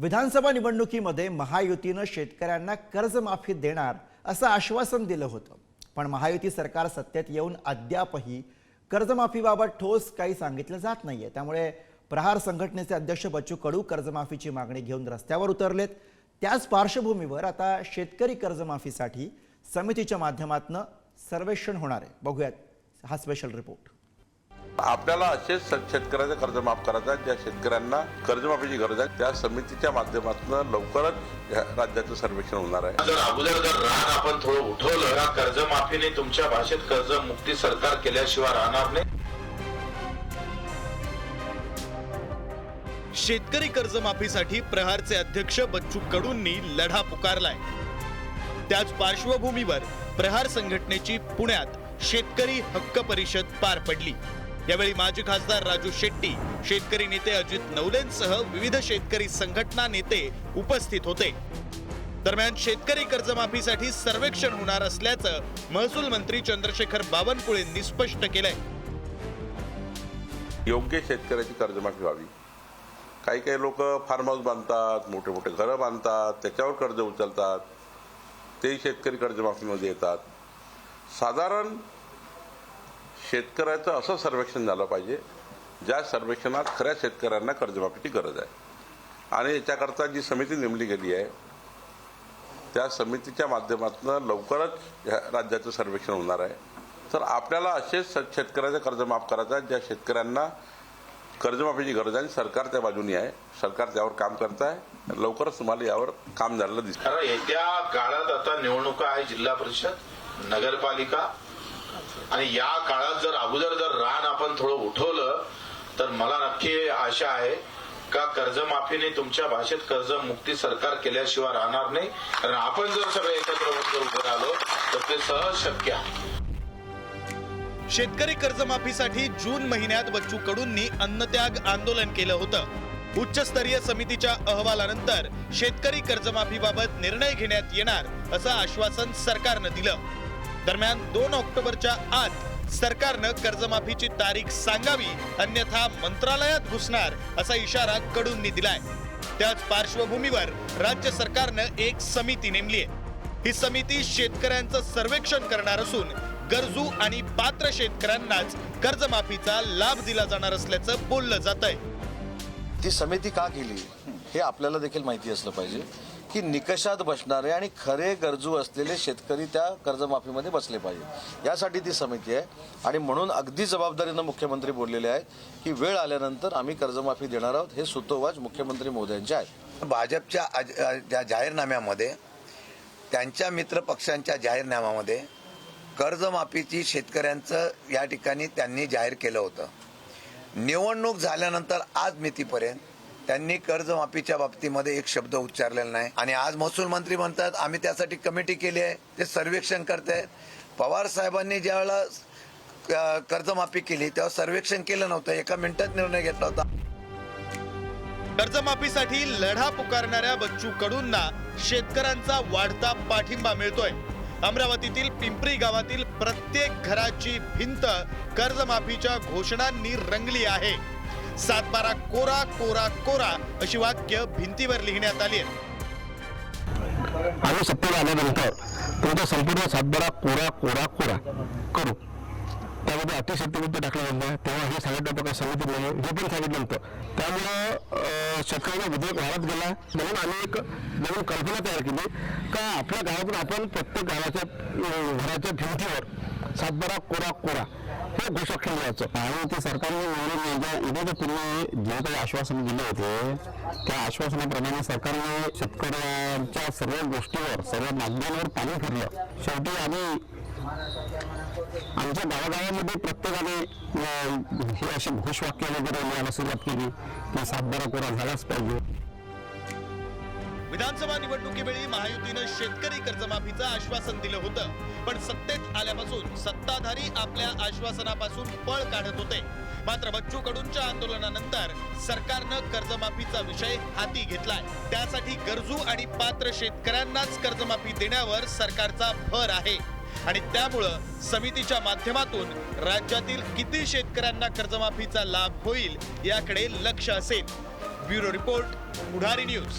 विधानसभा निवडणुकीमध्ये महायुतीनं शेतकऱ्यांना कर्जमाफी देणार असं आश्वासन दिलं होतं, पण महायुती सरकार सत्तेत येऊन अद्यापही कर्जमाफीबाबत ठोस काही सांगितलं जात नाहीये। त्यामुळे प्रहार संघटनेचे अध्यक्ष बच्चू कडू कर्जमाफीची मागणी घेऊन रस्त्यावर उतरलेत। त्याच पार्श्वभूमीवर आता शेतकरी कर्जमाफीसाठी समितीच्या माध्यमातून सर्वेक्षण होणार आहे। बघूयात हा स्पेशल रिपोर्ट। आपल्याला असेच शेतकऱ्याचे कर्ज माफ करायचं आहे, ज्या शेतकऱ्यांना कर्जमाफीची गरज आहे त्या समितीच्या माध्यमातून लवकरच राज्याचं सर्वेक्षण होणार आहे। जर अगोदर रान आपण थोडं उठवलं, कर्जमाफीने तुमच्या भाषेत कर्जमुक्ती सरकार केल्याशिवाय राहणार नाही। शेतकरी कर्जमाफीसाठी प्रहारचे अध्यक्ष बच्चू कडूंनी लढा पुकारलाय। त्याच पार्श्वभूमीवर प्रहार संघटनेची पुण्यात शेतकरी हक्क परिषद पार पडली। यावेळी माजी खासदार राजू शेट्टी, शेतकरी नेते अजित नवलेंसह विविध शेतकरी संघटना नेते उपस्थित होते। दरम्यान शेतकरी कर्जमाफीसाठी सर्वेक्षण होणार असल्याचं महसूल मंत्री चंद्रशेखर बावनकुळेंनी स्पष्ट केलंय। योग्य शेतकऱ्याची कर्जमाफी व्हावी। काही लोक फार्म हाऊस बांधतात, मोठे मोठे घरं बांधतात, त्याच्यावर कर्ज उचलतात, ते शेतकरी कर्जमाफीमध्ये येतात। साधारण शेतकऱ्याचं असं सर्वेक्षण झालं पाहिजे ज्या सर्वेक्षणात खऱ्या शेतकऱ्यांना कर्जमाफीची गरज आहे। आणि याच्याकरता जी समिती नेमली गेली आहे त्या समितीच्या माध्यमातून लवकरच राज्याचं सर्वेक्षण होणार आहे। तर आपल्याला असेच शेतकऱ्याचं कर्ज माफ करायचं आहे, ज्या शेतकऱ्यांना कर्जमाफीची गरज आहे। सरकार त्या बाजूनी आहे, सरकार त्यावर काम करत आहे। लवकरच तुम्हाला यावर काम झालेलं दिसतं। कारण येत्या काळात आता निवडणुका आहे, जिल्हा परिषद, नगरपालिका, आणि या काळात जर अगोदर रान आपण थोडं उठवलं तर मला नक्की आशा आहे का कर्जमाफीने तुमच्या भाषेत कर्जमुक्ती सरकार केल्याशिवाय राहणार नाही। कारण आपण जर सगळे एकत्र होऊन उभं राहिलो तर ते सहज शक्य आहे। शेतकरी कर्जमाफीसाठी जून महिन्यात बच्चू कडूंनी अन्नत्याग आंदोलन केलं होतं। उच्चस्तरीय समितीच्या अहवालानंतर शेतकरी कर्जमाफीबाबत निर्णय घेण्यात येणार असं आश्वासन सरकारनं दिलं। दरम्यान 2 ऑक्टोबरच्या आत सरकारनं कर्जमाफीची तारीख सांगावी, अन्यथा मंत्रालयात घुसणार असा इशारा कडूंनी दिलाय। त्याच पार्श्वभूमीवर राज्य सरकारनं एक समिती नेमली आहे। ही समिती शेतकऱ्यांचं सर्वेक्षण करणार असून गरजू आणि पात्र शेतकऱ्यांनाच कर्जमाफीचा लाभ दिला जाणार असल्याचं बोललं जातंय। ती समिती का केली हे आपल्याला देखील माहिती असलं पाहिजे की निकषात बसणारे आणि खरे गरजू असलेले शेतकरी त्या कर्जमाफीमध्ये बसले पाहिजे, यासाठी ती समिती आहे। आणि म्हणून अगदी जबाबदारीनं मुख्यमंत्री बोललेले आहेत की वेळ आल्यानंतर आम्ही कर्जमाफी देणार आहोत, हे सुतोवाच मुख्यमंत्री मोदयांचे आहेत। भाजपच्या जाहीरनाम्यामध्ये, त्यांच्या मित्र पक्षांच्या जाहीरनाम्यामध्ये कर्जमाफीची शेतकऱ्यांचं या ठिकाणी त्यांनी जाहीर केलं होतं। निवडणूक झाल्यानंतर आज मितीपर्यंत त्यांनी कर्जमाफीच्या बाबतीमध्ये एक शब्द उच्चारलेला नाही। आणि आज महसूल मंत्री म्हणतात आम्ही त्यासाठी कमिटी केली आहे, ते सर्वेक्षण करतायत। पवार साहेबांनी ज्यावेळेला कर्जमाफी केली तेव्हा सर्वेक्षण केलं नव्हतं, एका मिनिटात निर्णय घेतला होता। कर्जमाफीसाठी लढा पुकारणाऱ्या बच्चू कडूंना शेतकऱ्यांचा वाढता पाठिंबा मिळतोय। अमरावतीतील पिंपरी गावातील प्रत्येक घराची भिंत कर्जमाफीच्या घोषणांनी रंगली आहे। 7/12 कोरा कोरा कोरा अशी वाक्य भिंतीवर लिहिण्यात आली आहेत। आम्ही सत्तेवर आल्यानंतर तुमचा संपूर्ण 7/12 कोरा कोरा कोरा करू, त्यामध्ये अतिशक्तीबद्ध टाकलं जातं। तेव्हा हे सांगितलं होतं का समितीने, हे पण सांगितलं होतं। त्यामुळं शेतकऱ्यांना विधेयक वाढत गेला, म्हणून आम्ही एक नवीन कल्पना तयार केली का आपल्या गावातून आपण प्रत्येक गावाच्या घराच्या भिंतीवर 7/12 कोरा कोरा हे घोषक केलं जायचं। आणि ते सरकारने पूर्वी जे काही आश्वासन दिले होते त्या आश्वासनाप्रमाणे सरकारने शेतकऱ्यांच्या सर्व गोष्टीवर, सर्व मागण्यांवर पाणी फिरलं। शेवटी आम्ही आमच्या गावागावामध्ये प्रत्येकाने हे अशी घोषवाक्य वगैरे लिहायला सुरुवात केली की 7/12 कोरा झालाच पाहिजे। विधानसभा निवडणुकीवेळी महायुतीनं शेतकरी कर्जमाफीचं आश्वासन दिलं होतं, पण सत्तेत आल्यापासून सत्ताधारी आपल्या आश्वासनापासून पळ काढत होते। मात्र बच्चू कडूंच्या आंदोलनानंतर सरकारनं कर्जमाफीचा विषय हाती घेतलाय। त्यासाठी गरजू आणि पात्र शेतकऱ्यांनाच कर्जमाफी देण्यावर सरकारचा भर आहे। आणि त्यामुळं समितीच्या माध्यमातून राज्यातील किती शेतकऱ्यांना कर्जमाफीचा लाभ होईल याकडे लक्ष असेल। ब्युरो रिपोर्ट, पुढारी न्यूज.